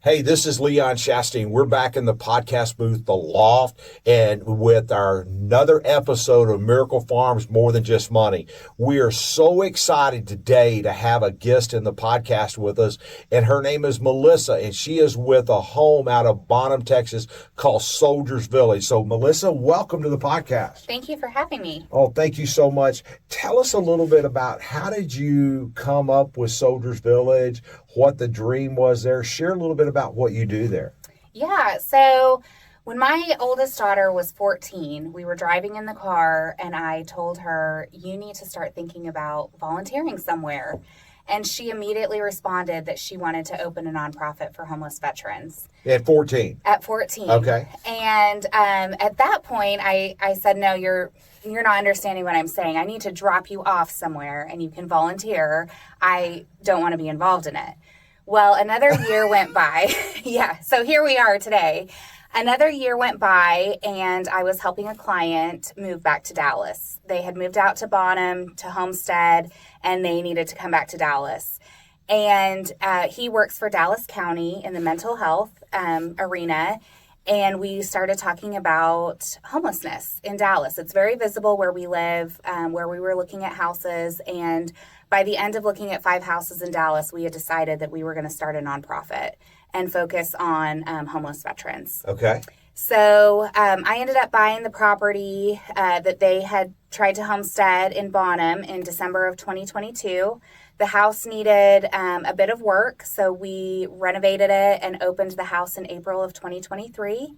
Hey, this is Leon Shasteen. We're back in the podcast booth, The Loft, and with our another episode of Miracle Farms More Than Just Money. We are so excited today to have a guest in the podcast with us, and her name is Melissa, and she is with a home out of Bonham, Texas called Soldiers Village. So, Melissa, welcome to the podcast. Thank you for having me. Oh, thank you so much. Tell us a little bit about how did you come up with Soldiers Village, what the dream was there. Share a little bit about what you do there. Yeah, so when my oldest daughter was 14, we were driving in the car and I told her, you need to start thinking about volunteering somewhere. And she immediately responded that she wanted to open a nonprofit for homeless veterans. At 14? At 14. Okay. And at that point, I said, no, you're not understanding what I'm saying. I need to drop you off somewhere and you can volunteer. I don't want to be involved in it. Well, another year went by. Yeah, so here we are today. Another year went by, and I was helping a client move back to Dallas. They had moved out to Bonham, to Homestead, and they needed to come back to Dallas. And he works for Dallas County in the mental health arena, and we started talking about homelessness in Dallas. It's very visible where we live, where we were looking at houses, and by the end of looking at 5 houses in Dallas, we had decided that we were going to start a nonprofit and focus on homeless veterans. Okay. So I ended up buying the property that they had tried to homestead in Bonham in December of 2022. The house needed a bit of work, so we renovated it and opened the house in April of 2023.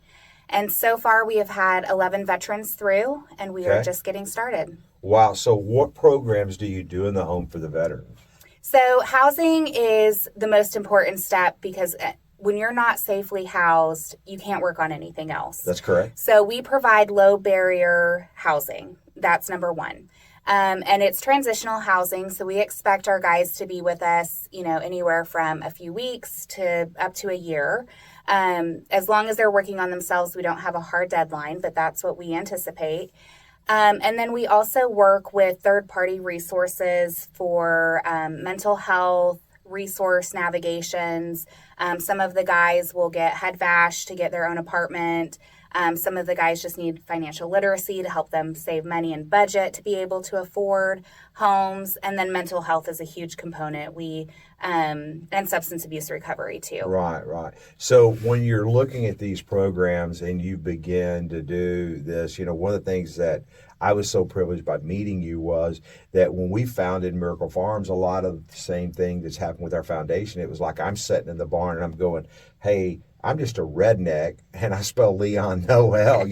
And so far, we have had 11 veterans through, and we are just getting started. Wow. So what programs do you do in the home for the veterans? So housing is the most important step because when you're not safely housed, you can't work on anything else. That's correct. So we provide low barrier housing. That's number one. And it's transitional housing. So we expect our guys to be with us, anywhere from a few weeks to up to a year. As long as they're working on themselves, we don't have a hard deadline, but that's what we anticipate. And then we also work with third-party resources for mental health, resource navigations. Some of the guys will get head vash to get their own apartment. Some of the guys just need financial literacy to help them save money and budget to be able to afford homes. And then mental health is a huge component. And substance abuse recovery too. Right. So when you're looking at these programs and you begin to do this, one of the things that I was so privileged by meeting you was that when we founded Miracle Farms, a lot of the same thing that's happened with our foundation. It was like I'm sitting in the barn and I'm going, hey, I'm just a redneck and I spell Leon Noel,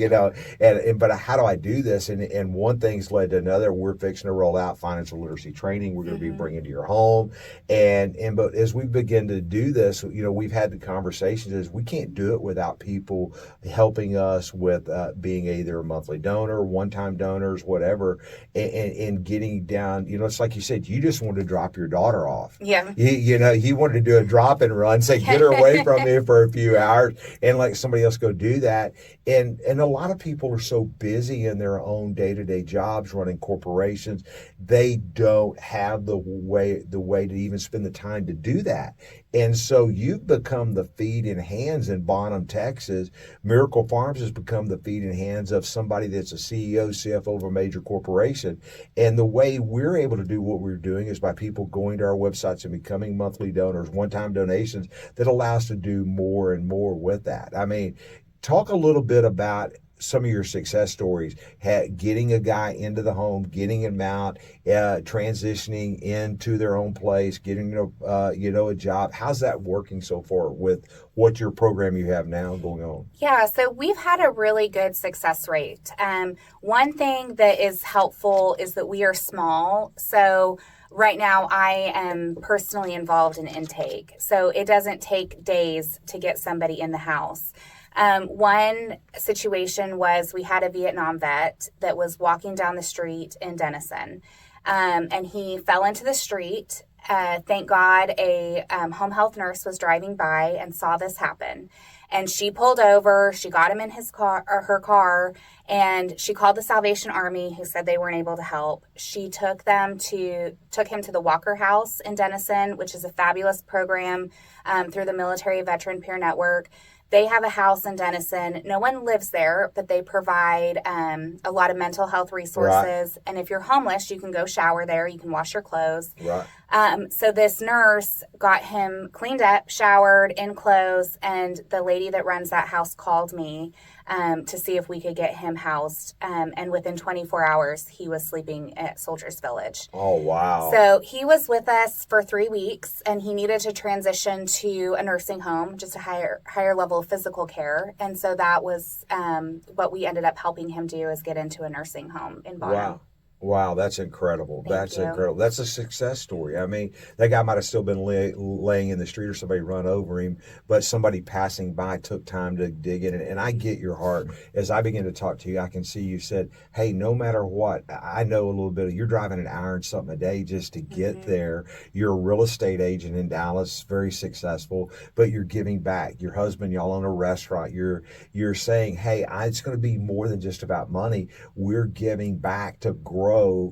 but how do I do this? And one thing's led to another. We're fixing to roll out financial literacy training. We're going to be bringing to your home. But as we begin to do this, we've had the conversations is we can't do it without people helping us with being either a monthly donor, one-time donors, whatever, and getting down, it's like you said, you just wanted to drop your daughter off. Yeah. You wanted to do a drop and run, say, get her away from me for a few hours and let somebody else go do that. And a lot of people are so busy in their own day-to-day jobs running corporations, they don't have the way to even spend the time to do that. And so you've become the feet and hands in Bonham, Texas. Miracle Farms has become the feet and hands of somebody that's a CEO, CFO of a major corporation. And the way we're able to do what we're doing is by people going to our websites and becoming monthly donors, one-time donations that allow us to do more and more with that. I mean, talk a little bit about some of your success stories, getting a guy into the home, getting him out, transitioning into their own place, getting a job. How's that working so far with what your program you have now going on? Yeah, so we've had a really good success rate. One thing that is helpful is that we are small. So right now I am personally involved in intake. So it doesn't take days to get somebody in the house. One situation was we had a Vietnam vet that was walking down the street in Denison, and he fell into the street. Thank God a home health nurse was driving by and saw this happen. And she pulled over, she got him in his car, or her car, and she called the Salvation Army, who said they weren't able to help. She took him to the Walker House in Denison, which is a fabulous program through the Military Veteran Peer Network. They have a house in Denison. No one lives there, but they provide a lot of mental health resources. Right. And if you're homeless, you can go shower there. You can wash your clothes. Right. So this nurse got him cleaned up, showered, in clothes, and the lady that runs that house called me to see if we could get him housed. And within 24 hours, he was sleeping at Soldiers Village. Oh, wow. So he was with us for 3 weeks, and he needed to transition to a nursing home, just a higher level of physical care. And so that was what we ended up helping him do, is get into a nursing home in Bonham. Wow. Wow, that's incredible. Thank you. Incredible. That's a success story. I mean, that guy might have still been laying in the street or somebody run over him, but somebody passing by took time to dig in. And I get your heart. As I begin to talk to you, I can see you said, hey, no matter what, I know a little bit, you're driving an hour and something a day just to get there. You're a real estate agent in Dallas, very successful, but you're giving back. Your husband, y'all own a restaurant. You're saying, hey, it's going to be more than just about money. We're giving back to grow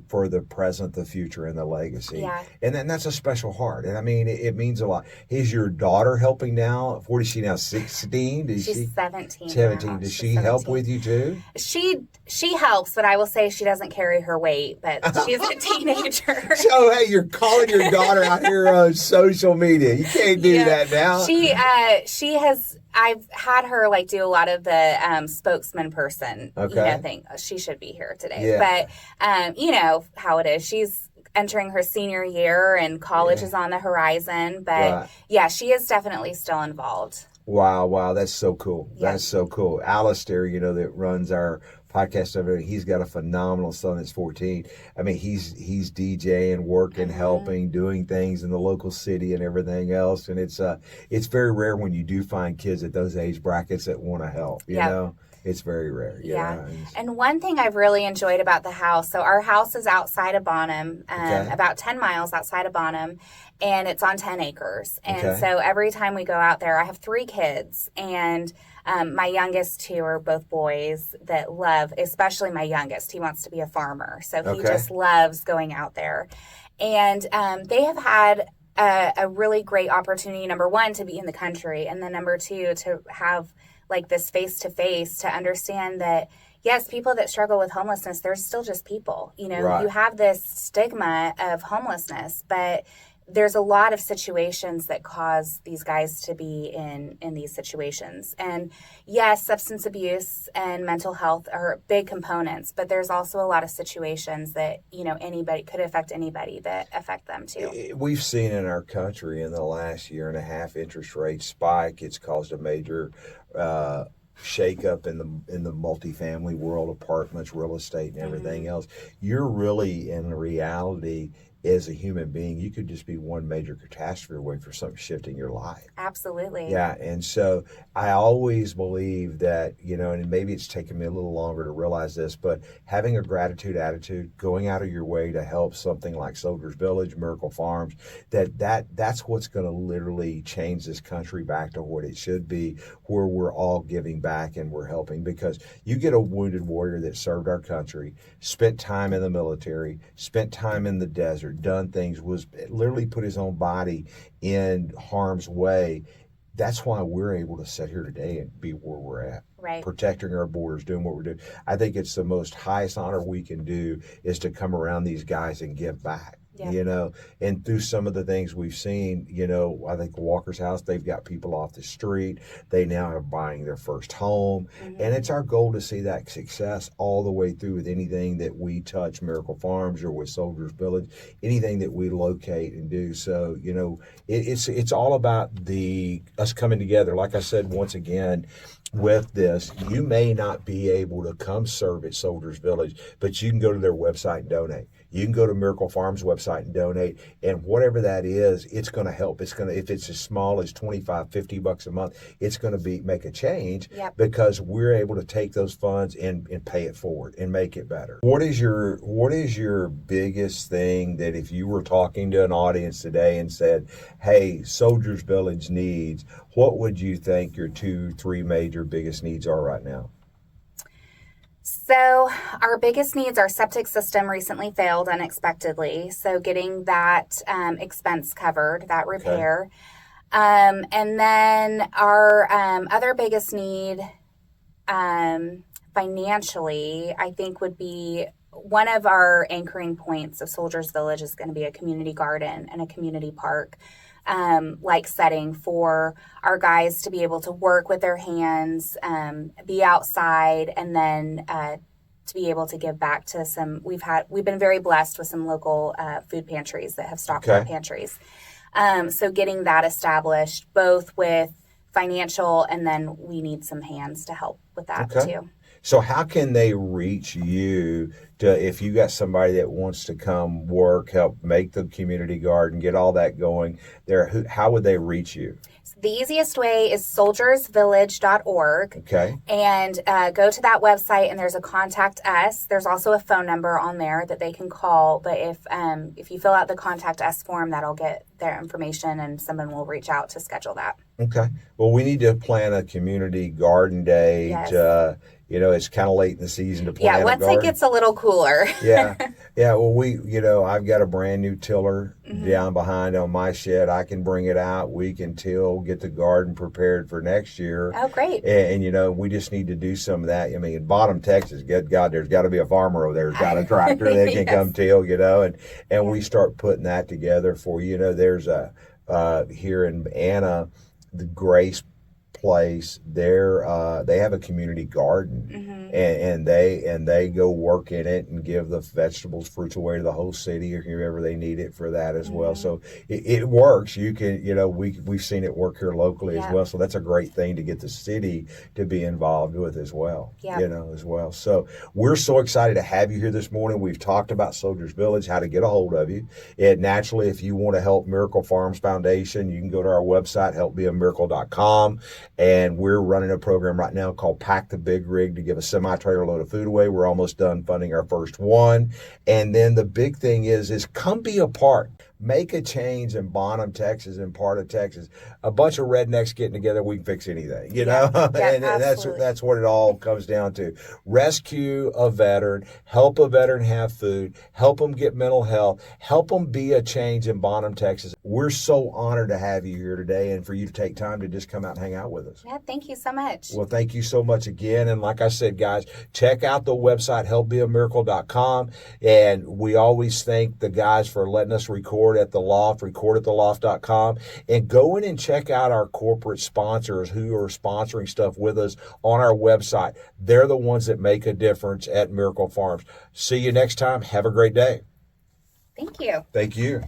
for the present, the future, and the legacy. Yeah. And that's a special heart. And I mean, it means a lot. Is your daughter helping now? What is she now, 16? She's 17. 17. Now. Does she help with you too? She helps, but I will say she doesn't carry her weight, but she's a teenager. So, hey, you're calling your daughter out here on social media. You can't do that now. She has... I've had her do a lot of the spokesman person thing. She should be here today. Yeah. But you know how it is. She's entering her senior year and college is on the horizon. But she is definitely still involved. Wow. That's so cool. Yeah. That's so cool. Alistair, that runs our podcast over there, he's got a phenomenal son that's 14. I mean, he's DJing, working, helping, doing things in the local city and everything else. And it's very rare when you do find kids at those age brackets that want to help, you know? It's very rare. Yeah. And one thing I've really enjoyed about the house, so our house is outside of Bonham, about 10 miles outside of Bonham, and it's on 10 acres. And so every time we go out there, I have 3 kids, and my youngest 2 are both boys that love, especially my youngest. He wants to be a farmer. So he just loves going out there. And they have had a really great opportunity, number 1, to be in the country, and then number 2, to have this face-to-face, to understand that, yes, people that struggle with homelessness, they're still just people. You have this stigma of homelessness, but there's a lot of situations that cause these guys to be in these situations. And yes, substance abuse and mental health are big components, but there's also a lot of situations that, anybody could affect anybody that affect them too. We've seen in our country in the last year and a half interest rates spike. It's caused a major shake up in the multifamily world, apartments, real estate, and everything else. You're really, in reality, as a human being, you could just be one major catastrophe away from something shifting your life. Absolutely. Yeah, and so I always believe that, and maybe it's taken me a little longer to realize this, but having a gratitude attitude, going out of your way to help something like Soldiers Village, Miracle Farms, that's what's going to literally change this country back to what it should be, where we're all giving back and we're helping. Because you get a wounded warrior that served our country, spent time in the military, spent time in the desert, done things, was literally put his own body in harm's way. That's why we're able to sit here today and be where we're at. Right. Protecting our borders, doing what we're doing. I think it's the most highest honor we can do is to come around these guys and give back. Yeah. And through some of the things we've seen, I think Walker's House, they've got people off the street. They now are buying their first home. And it's our goal to see that success all the way through with anything that we touch, Miracle Farms or with Soldiers Village, anything that we locate and do. So, it's all about us coming together. Like I said, once again, with this, you may not be able to come serve at Soldiers Village, but you can go to their website and donate. You can go to Miracle Farms website and donate, and whatever that is, it's going to help. It's going to, if it's as small as $25-$50 a month, it's going to make a change. Yep. Because we're able to take those funds and pay it forward and make it better. What is your biggest thing that if you were talking to an audience today and said, hey, Soldiers Village needs, what would you think your 2-3 major biggest needs are right now? So our biggest needs, our septic system recently failed unexpectedly. So getting that expense covered, that repair. Okay. And then our other biggest need financially, I think would be one of our anchoring points of Soldiers Village is going to be a community garden and a community park. Like setting for our guys to be able to work with their hands, be outside, and then to be able to give back to some. We've been very blessed with some local food pantries that have stocked our pantries. So getting that established, both with financial, and then we need some hands to help with that too. So how can they reach you if you got somebody that wants to come work, help make the community garden, get all that going there? How would they reach you? So the easiest way is soldiersvillage.org. Okay. And go to that website, and there's a contact us. There's also a phone number on there that they can call. But if you fill out the contact us form, that'll get their information, and someone will reach out to schedule that. Okay. Well, we need to plan a community garden day. Yes. It's kind of late in the season to plan a garden. Yeah, once it gets a little cooler. Yeah. Well, I've got a brand new tiller down behind on my shed. I can bring it out. We can till, get the garden prepared for next year. Oh, great. And we just need to do some of that. I mean, in Bonham, Texas, good God, there's got to be a farmer over there who's got a tractor that can come till, and we start putting that together for, there's here in Anna, the Grace place, they have a community garden, and they go work in it and give the vegetables, fruits away to the whole city or whoever they need it for that as well. So it works. You can, we've seen it work here locally as well. So that's a great thing to get the city to be involved with as well. As well. So we're so excited to have you here this morning. We've talked about Soldiers Village, how to get a hold of you. And naturally, if you want to help Miracle Farms Foundation, you can go to our website, helpbeamiracle.com. And we're running a program right now called Pack the Big Rig to give a semi-trailer load of food away. We're almost done funding our first one. And then the big thing is come be a part. Make a change in Bonham, Texas, and part of Texas. A bunch of rednecks getting together, we can fix anything, Yeah, and that's what it all comes down to. Rescue a veteran, help a veteran have food, help them get mental health, help them be a change in Bonham, Texas. We're so honored to have you here today and for you to take time to just come out and hang out with us. Yeah, thank you so much. Well, thank you so much again. And like I said, guys, check out the website, helpbeamiracle.com. And we always thank the guys for letting us record at the loft, recordатtheloft.com, and go in and check out our corporate sponsors who are sponsoring stuff with us on our website. They're the ones that make a difference at Miracle Farms. See you next time. Have a great day. Thank you. Thank you.